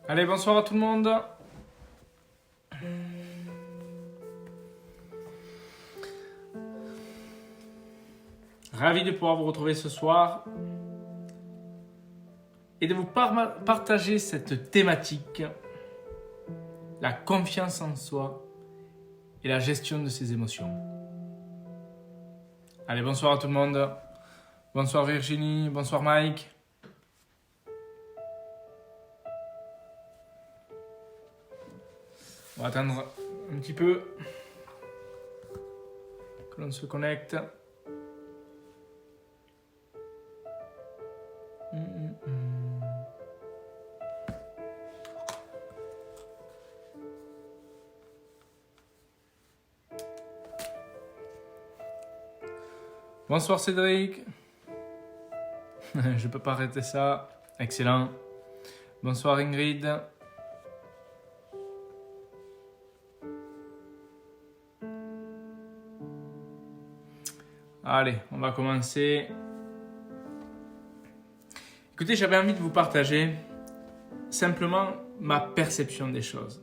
Allez, bonsoir à tout le monde. Ravi de pouvoir vous retrouver ce soir et de vous partager cette thématique, la confiance en soi et la gestion de ses émotions. Allez, bonsoir à tout le monde. Bonsoir Virginie, bonsoir Mike. On va attendre un petit peu que l'on se connecte. Bonsoir Cédric. Je peux pas arrêter ça. Excellent. Bonsoir Ingrid. Allez, on va commencer. Écoutez, j'avais envie de vous partager simplement ma perception des choses.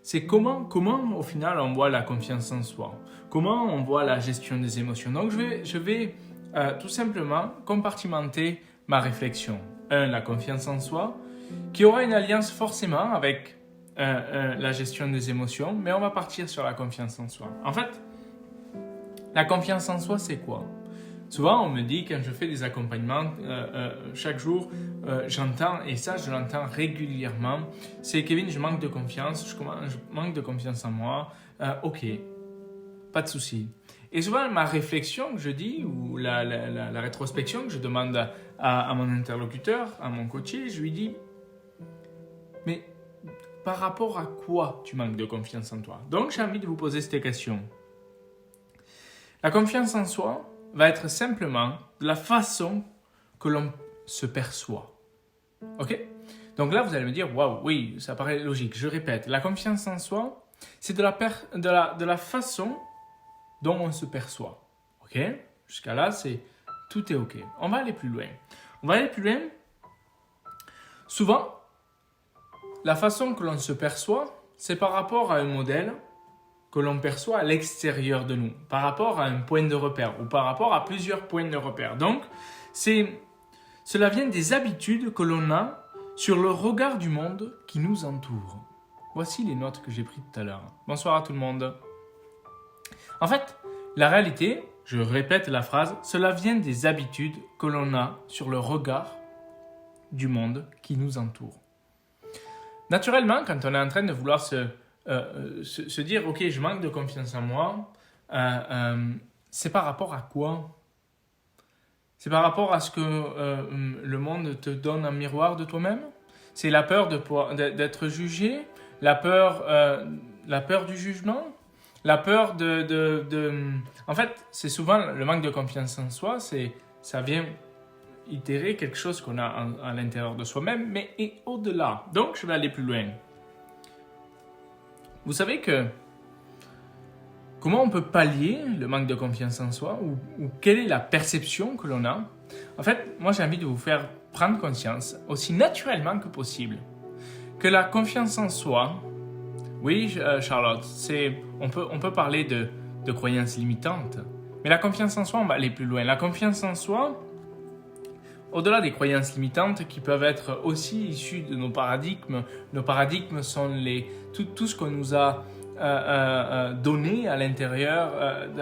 C'est comment au final on voit la confiance en soi, comment on voit la gestion des émotions. Donc je vais tout simplement compartimenter ma réflexion. La confiance en soi, qui aura une alliance forcément avec la gestion des émotions, mais on va partir sur la confiance en soi. En fait, la confiance en soi, c'est quoi ? Souvent, on me dit, quand je fais des accompagnements, chaque jour, j'entends, et ça, je l'entends régulièrement, c'est « Kevin, je manque de confiance, je manque de confiance en moi. Ok, pas de souci. » Et souvent, ma réflexion que je dis, ou la rétrospection que je demande à mon interlocuteur, à mon coaché, je lui dis « Mais par rapport à quoi tu manques de confiance en toi ?» Donc, j'ai envie de vous poser cette question. La confiance en soi va être simplement de la façon que l'on se perçoit. Ok ? Donc là, vous allez me dire, waouh, oui, ça paraît logique. Je répète, la confiance en soi, c'est de la façon dont on se perçoit. Ok ? Jusqu'à là, tout est ok. On va aller plus loin. Souvent, la façon que l'on se perçoit, c'est par rapport à un modèle que l'on perçoit à l'extérieur de nous, par rapport à un point de repère ou par rapport à plusieurs points de repère. Donc, cela vient des habitudes que l'on a sur le regard du monde qui nous entoure. Voici les notes que j'ai prises tout à l'heure. Bonsoir à tout le monde. En fait, la réalité, je répète la phrase, cela vient des habitudes que l'on a sur le regard du monde qui nous entoure. Naturellement, quand on est en train de vouloir se dire, ok, je manque de confiance en moi, c'est par rapport à quoi ? C'est par rapport à ce que le monde te donne en miroir de toi-même ? C'est la peur d'être jugé, la peur du jugement, la peur En fait, c'est souvent le manque de confiance en soi, ça vient itérer quelque chose qu'on a à l'intérieur de soi-même, mais et au-delà. Donc, je vais aller plus loin. Vous savez que comment on peut pallier le manque de confiance en soi ou quelle est la perception que l'on a ? En fait, moi j'ai envie de vous faire prendre conscience, aussi naturellement que possible, que la confiance en soi, oui Charlotte, on peut parler de croyances limitantes, mais la confiance en soi, on va aller plus loin. La confiance en soi, au-delà des croyances limitantes qui peuvent être aussi issues de nos paradigmes sont tout ce qu'on nous a donné à l'intérieur,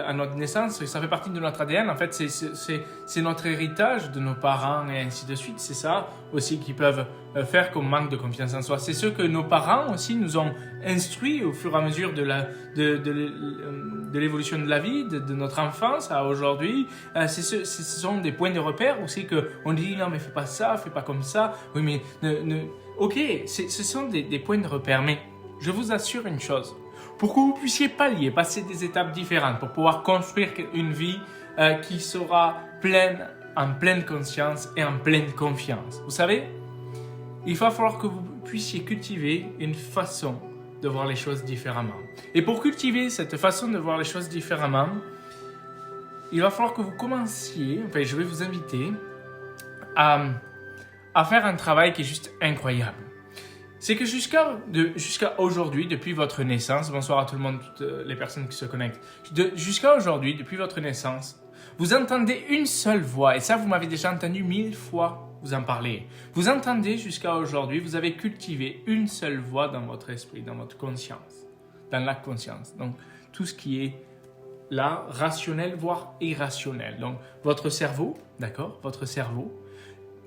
à notre naissance, ça fait partie de notre ADN, en fait c'est notre héritage de nos parents et ainsi de suite, c'est ça aussi qui peuvent faire qu'on manque de confiance en soi. C'est ce que nos parents aussi nous ont instruit au fur et à mesure de l'évolution de la vie, de notre enfance à aujourd'hui. Ce sont des points de repère aussi qu'on dit non mais fais pas ça, fais pas comme ça, oui mais ok, ce sont des points de repère, mais je vous assure une chose, pour que vous puissiez pallier, passer des étapes différentes, pour pouvoir construire une vie qui sera en pleine conscience et en pleine confiance. Vous savez, il va falloir que vous puissiez cultiver une façon de voir les choses différemment. Et pour cultiver cette façon de voir les choses différemment, il va falloir que vous commenciez, enfin je vais vous inviter à faire un travail qui est juste incroyable. c'est que jusqu'à aujourd'hui, depuis votre naissance, bonsoir à tout le monde, toutes les personnes qui se connectent, jusqu'à aujourd'hui, depuis votre naissance, vous entendez une seule voix, et ça vous m'avez déjà entendu 1000 fois vous en parler. Vous entendez jusqu'à aujourd'hui, vous avez cultivé une seule voix dans votre esprit, dans votre conscience, dans la conscience. Donc tout ce qui est là, rationnel, voire irrationnel. Donc votre cerveau, d'accord, votre cerveau,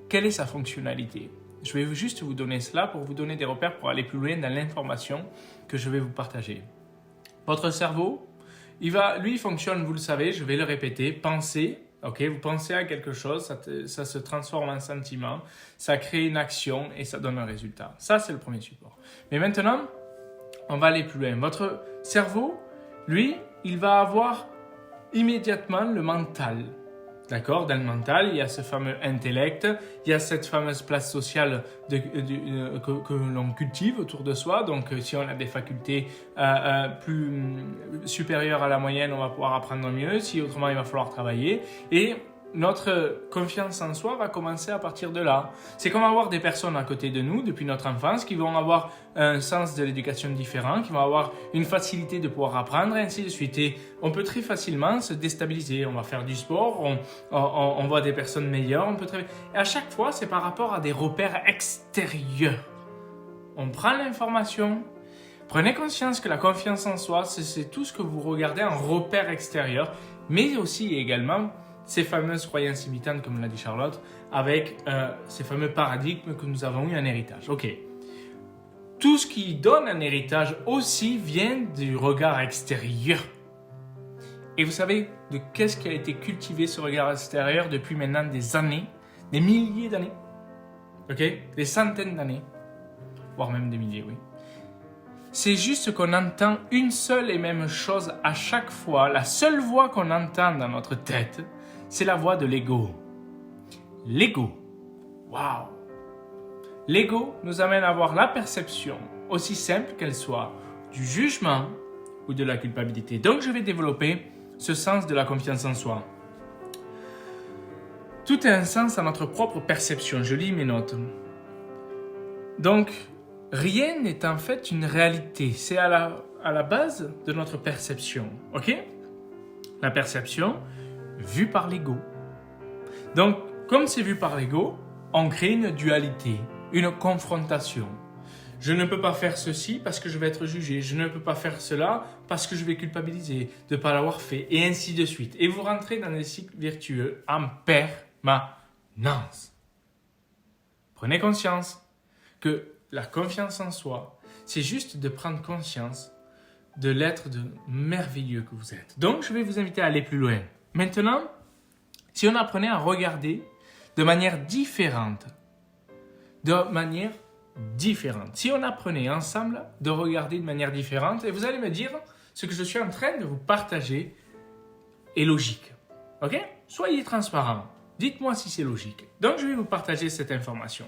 quelle est sa fonctionnalité? Je vais juste vous donner cela pour vous donner des repères pour aller plus loin dans l'information que je vais vous partager. Votre cerveau, lui, il fonctionne, vous le savez, je vais le répéter, penser, ok, vous pensez à quelque chose, ça se transforme en sentiment, ça crée une action et ça donne un résultat. Ça, c'est le premier support. Mais maintenant, on va aller plus loin. Votre cerveau, lui, il va avoir immédiatement le mental. D'accord? Dans le mental, il y a ce fameux intellect, il y a cette fameuse place sociale que l'on cultive autour de soi. Donc, si on a des facultés plus supérieures à la moyenne, on va pouvoir apprendre mieux. Si autrement, il va falloir travailler. Et notre confiance en soi va commencer à partir de là. C'est comme avoir des personnes à côté de nous depuis notre enfance qui vont avoir un sens de l'éducation différent, qui vont avoir une facilité de pouvoir apprendre et ainsi de suite. Et on peut très facilement se déstabiliser. On va faire du sport, on voit des personnes meilleures. Et à chaque fois, c'est par rapport à des repères extérieurs. On prend l'information. Prenez conscience que la confiance en soi, c'est tout ce que vous regardez en repère extérieur, mais aussi également ces fameuses croyances limitantes, comme l'a dit Charlotte, avec ces fameux paradigmes que nous avons eu en héritage. Ok. Tout ce qui donne un héritage aussi vient du regard extérieur. Et vous savez de qu'est-ce qui a été cultivé ce regard extérieur depuis maintenant des années, des milliers d'années, ok, des centaines d'années, voire même des milliers, oui. C'est juste qu'on entend une seule et même chose à chaque fois. La seule voix qu'on entend dans notre tête, c'est la voix de l'ego. L'ego. Waouh! L'ego nous amène à avoir la perception, aussi simple qu'elle soit, du jugement ou de la culpabilité. Donc, je vais développer ce sens de la confiance en soi. Tout a un sens à notre propre perception. Je lis mes notes. Donc, rien n'est en fait une réalité. C'est à la base de notre perception. Ok? La perception vue par l'ego. Donc, comme c'est vu par l'ego, on crée une dualité, une confrontation. Je ne peux pas faire ceci parce que je vais être jugé. Je ne peux pas faire cela parce que je vais culpabiliser de ne pas l'avoir fait. Et ainsi de suite. Et vous rentrez dans des cycles vertueux en permanence. Prenez conscience que la confiance en soi, c'est juste de prendre conscience de l'être de merveilleux que vous êtes. Donc, je vais vous inviter à aller plus loin. Maintenant, si on apprenait à regarder de manière différente, si on apprenait ensemble de regarder de manière différente, et vous allez me dire, ce que je suis en train de vous partager est logique. Ok? Soyez transparent. Dites-moi si c'est logique. Donc, je vais vous partager cette information.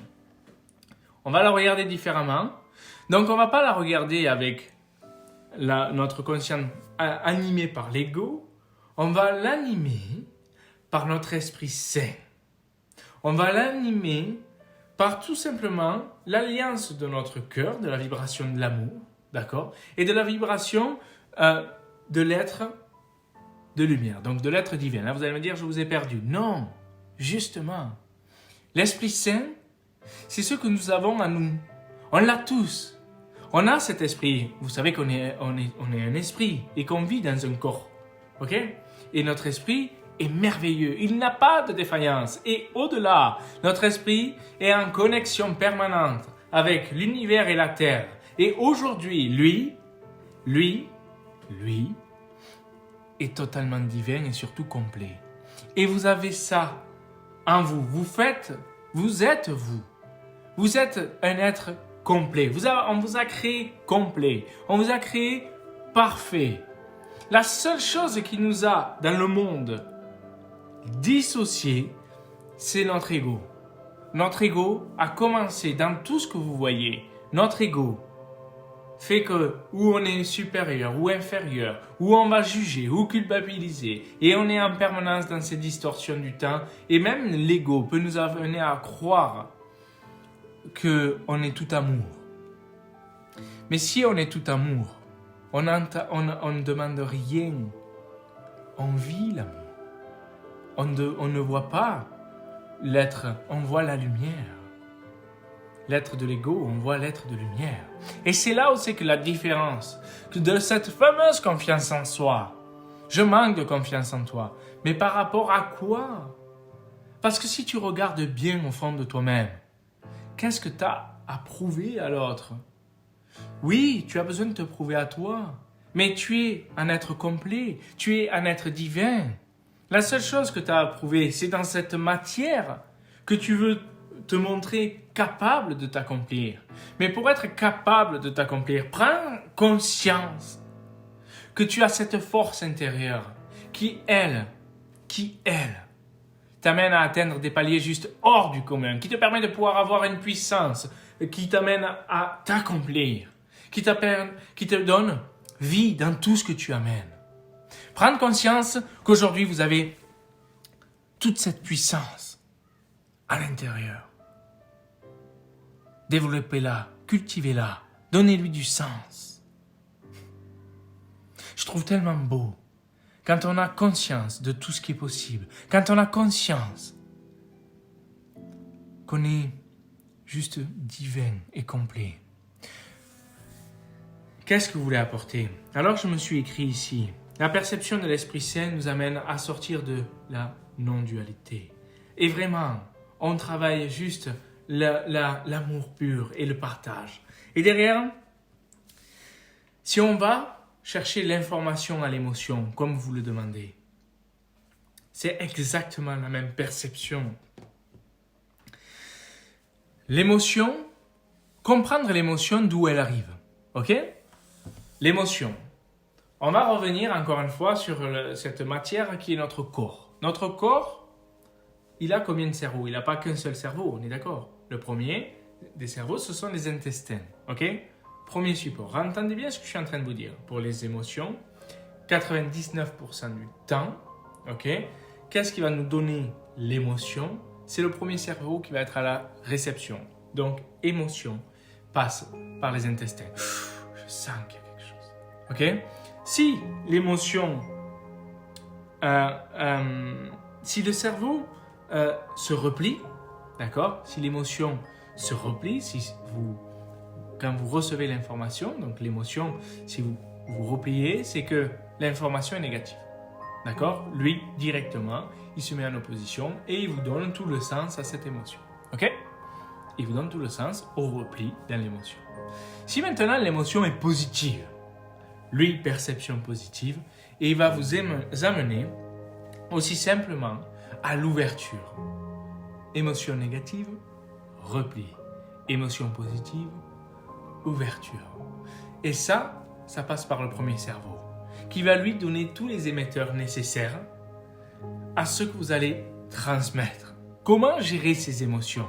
On va la regarder différemment. Donc, on ne va pas la regarder avec notre conscience animée par l'ego. On va l'animer par notre esprit sain. On va l'animer par tout simplement l'alliance de notre cœur, de la vibration de l'amour, d'accord, et de la vibration de l'être de lumière, donc de l'être divin. Là, vous allez me dire, je vous ai perdu. Non, justement, l'Esprit Saint, c'est ce que nous avons en nous. On l'a tous. On a cet esprit. Vous savez qu'on est un esprit et qu'on vit dans un corps. Ok? Et notre esprit est merveilleux. Il n'a pas de défaillance. Et au-delà, notre esprit est en connexion permanente avec l'univers et la terre. Et aujourd'hui, lui est totalement divin et surtout complet. Et vous avez ça en vous. Vous êtes vous. Vous êtes un être complet. On vous a créé complet. On vous a créé parfait. La seule chose qui nous a, dans le monde, dissocié, c'est notre ego. Notre ego a commencé dans tout ce que vous voyez. Notre ego fait que où on est supérieur ou inférieur, où on va juger ou culpabiliser, et on est en permanence dans ces distorsions du temps, et même l'ego peut nous amener à croire qu'on est tout amour. Mais si on est tout amour, on ne demande rien, on vit l'amour. On ne voit pas l'être, on voit la lumière. L'être de l'ego, on voit l'être de lumière. Et c'est là où c'est que la différence de cette fameuse confiance en soi. Je manque de confiance en toi. Mais par rapport à quoi? Parce que si tu regardes bien au fond de toi-même, qu'est-ce que tu as à prouver à l'autre? Oui, tu as besoin de te prouver à toi. Mais tu es un être complet. Tu es un être divin. La seule chose que tu as à prouver, c'est dans cette matière que tu veux te montrer capable de t'accomplir. Mais pour être capable de t'accomplir, prends conscience que tu as cette force intérieure qui, elle, t'amène à atteindre des paliers juste hors du commun, qui te permet de pouvoir avoir une puissance, qui t'amène à t'accomplir, qui te donne vie dans tout ce que tu amènes. Prendre conscience qu'aujourd'hui, vous avez toute cette puissance à l'intérieur. Développez-la, cultivez-la, donnez-lui du sens. Je trouve tellement beau quand on a conscience de tout ce qui est possible, quand on a conscience qu'on est juste divin et complet. Qu'est-ce que vous voulez apporter? Alors je me suis écrit ici, la perception de l'Esprit Saint nous amène à sortir de la non-dualité. Et vraiment, on travaille juste l'amour pur et le partage. Et derrière, si on va chercher l'information à l'émotion, comme vous le demandez, c'est exactement la même perception. L'émotion, comprendre l'émotion d'où elle arrive. Ok? L'émotion. On va revenir encore une fois sur cette matière qui est notre corps. Notre corps, il a combien de cerveaux? Il n'a pas qu'un seul cerveau, on est d'accord? Le premier des cerveaux, ce sont les intestins. Ok? Premier support. Entendez bien ce que je suis en train de vous dire. Pour les émotions, 99% du temps, ok? Qu'est-ce qui va nous donner l'émotion? C'est le premier cerveau qui va être à la réception. Donc, émotion passe par les intestins. Je sens qu'il y a quelque chose. Ok? Si l'émotion, si le cerveau se replie, d'accord? Si l'émotion se replie, quand vous recevez l'information, donc l'émotion, si vous repliez, c'est que l'information est négative. D'accord? Lui, directement, il se met en opposition et il vous donne tout le sens à cette émotion. Ok? Il vous donne tout le sens au repli dans l'émotion. Si maintenant l'émotion est positive, lui, perception positive, et il va vous amener aussi simplement à l'ouverture. Émotion négative, repli. Émotion positive, ouverture. Et ça passe par le premier cerveau, qui va lui donner tous les émetteurs nécessaires à ce que vous allez transmettre. Comment gérer ces émotions?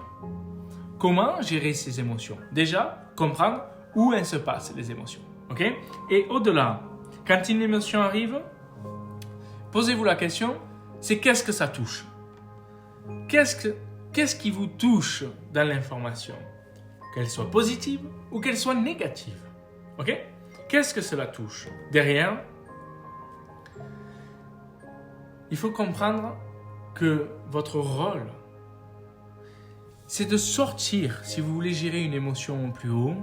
Comment gérer ces émotions? Déjà, comprendre où elles se passent, les émotions. Ok? Et au-delà, quand une émotion arrive, posez-vous la question, c'est qu'est-ce que ça touche? Qu'est-ce qui vous touche dans l'information? Qu'elle soit positive ou qu'elle soit négative. Ok? Qu'est-ce que cela touche? Derrière, il faut comprendre que votre rôle, c'est de sortir, si vous voulez gérer une émotion au plus haut,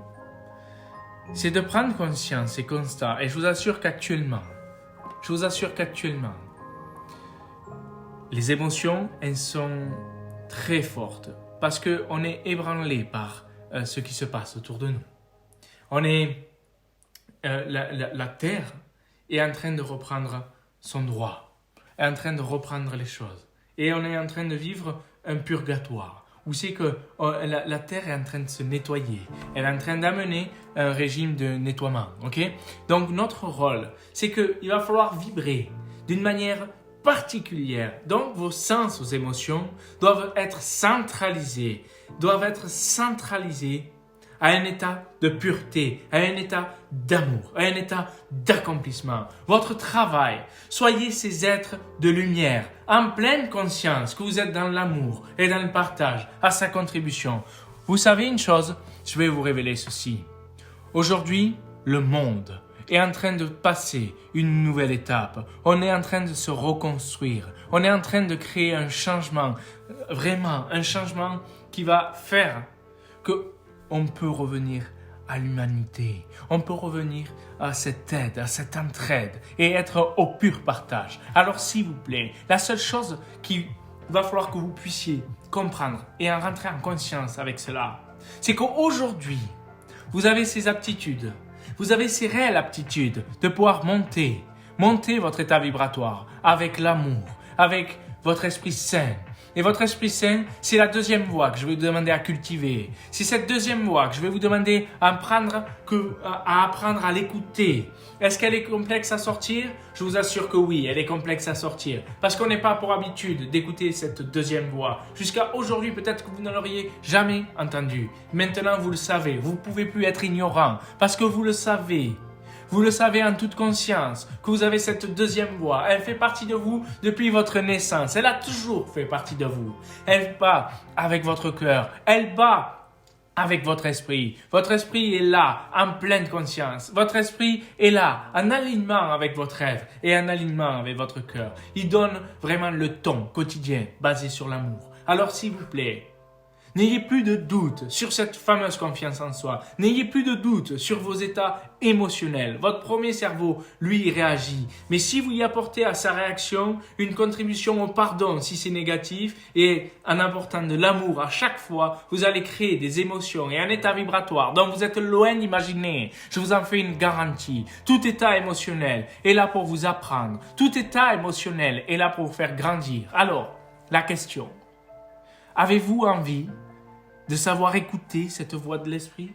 c'est de prendre conscience et constat. Et je vous assure qu'actuellement, les émotions, elles sont très fortes parce qu'on est ébranlé par ce qui se passe autour de nous. La Terre est en train de reprendre son droit, est en train de reprendre les choses. Et on est en train de vivre un purgatoire, où c'est que la Terre est en train de se nettoyer. Elle est en train d'amener un régime de nettoiement. Okay? Donc notre rôle, c'est qu'il va falloir vibrer d'une manière particulière. Donc vos sens, vos émotions doivent être centralisés à un état de pureté, à un état d'amour, à un état d'accomplissement. Votre travail, soyez ces êtres de lumière, en pleine conscience que vous êtes dans l'amour et dans le partage, à sa contribution. Vous savez une chose, je vais vous révéler ceci. Aujourd'hui, le monde est en train de passer une nouvelle étape. On est en train de se reconstruire. On est en train de créer un changement, vraiment un changement qui va faire qu'on peut revenir à l'humanité. On peut revenir à cette aide, à cette entraide et être au pur partage. Alors s'il vous plaît, la seule chose qu'il va falloir que vous puissiez comprendre et en rentrer en conscience avec cela, c'est qu'aujourd'hui, vous avez ces aptitudes, vous avez ces réelles aptitudes de pouvoir monter votre état vibratoire avec l'amour, avec votre esprit sain. Et votre esprit sain, c'est la deuxième voie que je vais vous demander à cultiver. C'est cette deuxième voie que je vais vous demander à apprendre à l'écouter. Est-ce qu'elle est complexe à sortir? Je vous assure que oui, elle est complexe à sortir. Parce qu'on n'est pas pour habitude d'écouter cette deuxième voix. Jusqu'à aujourd'hui, peut-être que vous ne l'auriez jamais entendue. Maintenant, vous le savez. Vous ne pouvez plus être ignorant parce que vous le savez. Vous le savez en toute conscience que vous avez cette deuxième voix. Elle fait partie de vous depuis votre naissance. Elle a toujours fait partie de vous. Elle bat avec votre cœur. Elle bat avec votre esprit. Votre esprit est là, en pleine conscience. Votre esprit est là, en alignement avec votre rêve et en alignement avec votre cœur. Il donne vraiment le ton quotidien basé sur l'amour. Alors s'il vous plaît, n'ayez plus de doute sur cette fameuse confiance en soi. N'ayez plus de doute sur vos états émotionnels. Votre premier cerveau, lui, il réagit. Mais si vous y apportez à sa réaction une contribution au pardon si c'est négatif et en apportant de l'amour à chaque fois, vous allez créer des émotions et un état vibratoire dont vous êtes loin d'imaginer. Je vous en fais une garantie. Tout état émotionnel est là pour vous apprendre. Tout état émotionnel est là pour vous faire grandir. Alors, la question. Avez-vous envie de savoir écouter cette voix de l'esprit,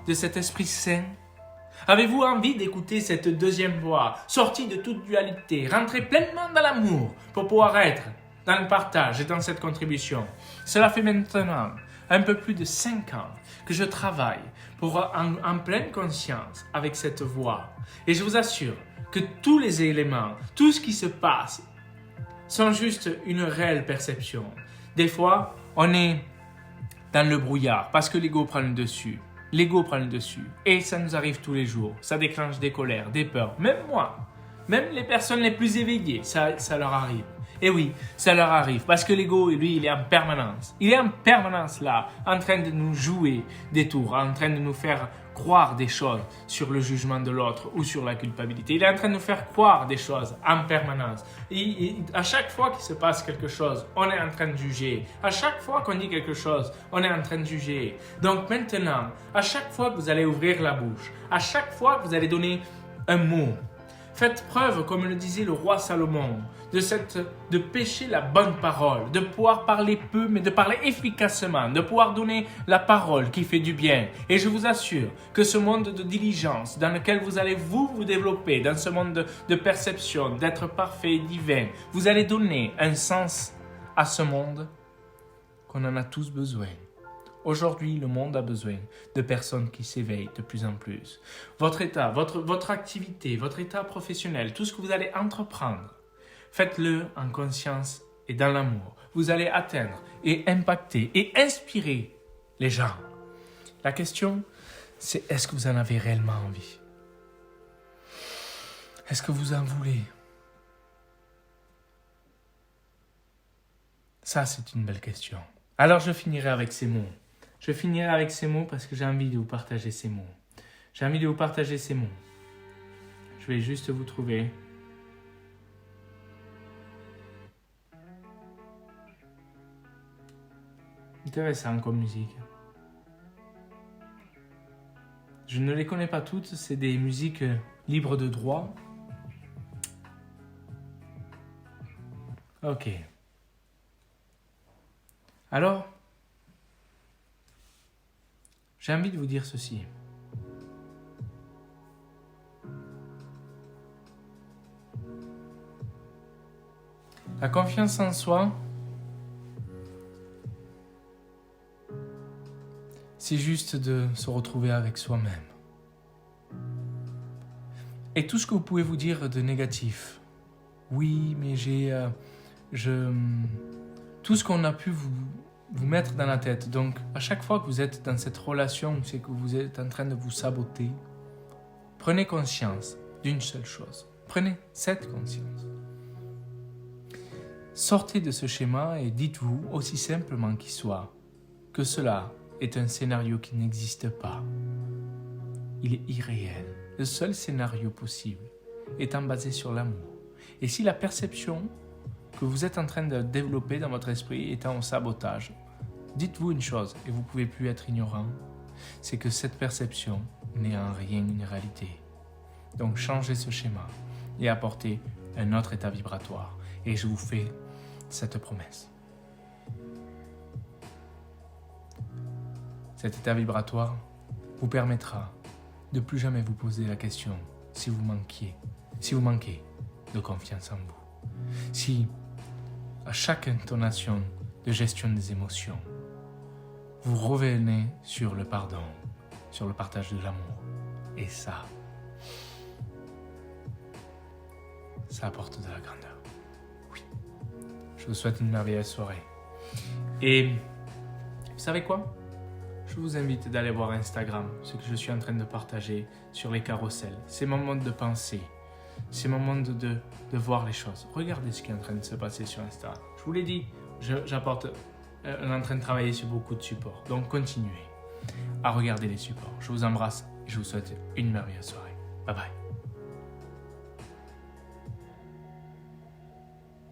de cet esprit sain? Avez-vous envie d'écouter cette deuxième voix, sortie de toute dualité, rentrer pleinement dans l'amour pour pouvoir être dans le partage et dans cette contribution? Cela fait maintenant un peu plus de 5 ans que je travaille en pleine conscience avec cette voix. Et je vous assure que tous les éléments, tout ce qui se passe, sont juste une réelle perception. Des fois, on est dans le brouillard parce que l'ego prend le dessus. L'ego prend le dessus. Et ça nous arrive tous les jours. Ça déclenche des colères, des peurs. Même moi, même les personnes les plus éveillées, ça leur arrive. Et oui, ça leur arrive parce que l'ego, lui, il est en permanence. Il est en permanence là, en train de nous jouer des tours, en train de nous faire croire des choses sur le jugement de l'autre ou sur la culpabilité. Il est en train de nous faire croire des choses en permanence. Et à chaque fois qu'il se passe quelque chose, on est en train de juger. À chaque fois qu'on dit quelque chose, on est en train de juger. Donc maintenant, à chaque fois que vous allez ouvrir la bouche, à chaque fois que vous allez donner un mot, faites preuve, comme le disait le roi Salomon, de pêcher la bonne parole, de pouvoir parler peu, mais de parler efficacement, de pouvoir donner la parole qui fait du bien. Et je vous assure que ce monde de diligence dans lequel vous allez vous développer, dans ce monde de perception, d'être parfait et divin, vous allez donner un sens à ce monde qu'on en a tous besoin. Aujourd'hui, le monde a besoin de personnes qui s'éveillent de plus en plus. Votre état, votre activité, votre état professionnel, tout ce que vous allez entreprendre, faites-le en conscience et dans l'amour. Vous allez atteindre et impacter et inspirer les gens. La question, c'est est-ce que vous en avez réellement envie? Est-ce que vous en voulez? Ça, c'est une belle question. Alors, je finirai avec ces mots. Je finirai avec ces mots parce que j'ai envie de vous partager ces mots. J'ai envie de vous partager ces mots. Je vais juste vous trouver. Intéressant comme musique. Je ne les connais pas toutes, c'est des musiques libres de droit. Ok. Alors, j'ai envie de vous dire ceci. La confiance en soi, c'est juste de se retrouver avec soi-même. Et tout ce que vous pouvez vous dire de négatif, oui, mais tout ce qu'on a pu vous mettre dans la tête. Donc, à chaque fois que vous êtes dans cette relation, c'est que vous êtes en train de vous saboter, prenez conscience d'une seule chose. Prenez cette conscience. Sortez de ce schéma et dites-vous, aussi simplement qu'il soit, que cela est un scénario qui n'existe pas. Il est irréel. Le seul scénario possible étant basé sur l'amour. Et si la perception que vous êtes en train de développer dans votre esprit est en sabotage, dites-vous une chose, et vous ne pouvez plus être ignorant, c'est que cette perception n'est en rien une réalité. Donc changez ce schéma et apportez un autre état vibratoire. Et je vous fais cette promesse. Cet état vibratoire vous permettra de plus jamais vous poser la question si vous manquez de confiance en vous. Si à chaque intonation de gestion des émotions, vous revenez sur le pardon, sur le partage de l'amour. Et ça apporte de la grandeur. Oui. Je vous souhaite une merveilleuse soirée. Et vous savez quoi ? Je vous invite d'aller voir Instagram, ce que je suis en train de partager sur les carousels. C'est mon mode de pensée. C'est mon mode de voir les choses. Regardez ce qui est en train de se passer sur Insta. Je vous l'ai dit, on est en train de travailler sur beaucoup de supports. Donc continuez à regarder les supports. Je vous embrasse et je vous souhaite une merveilleuse soirée. Bye bye.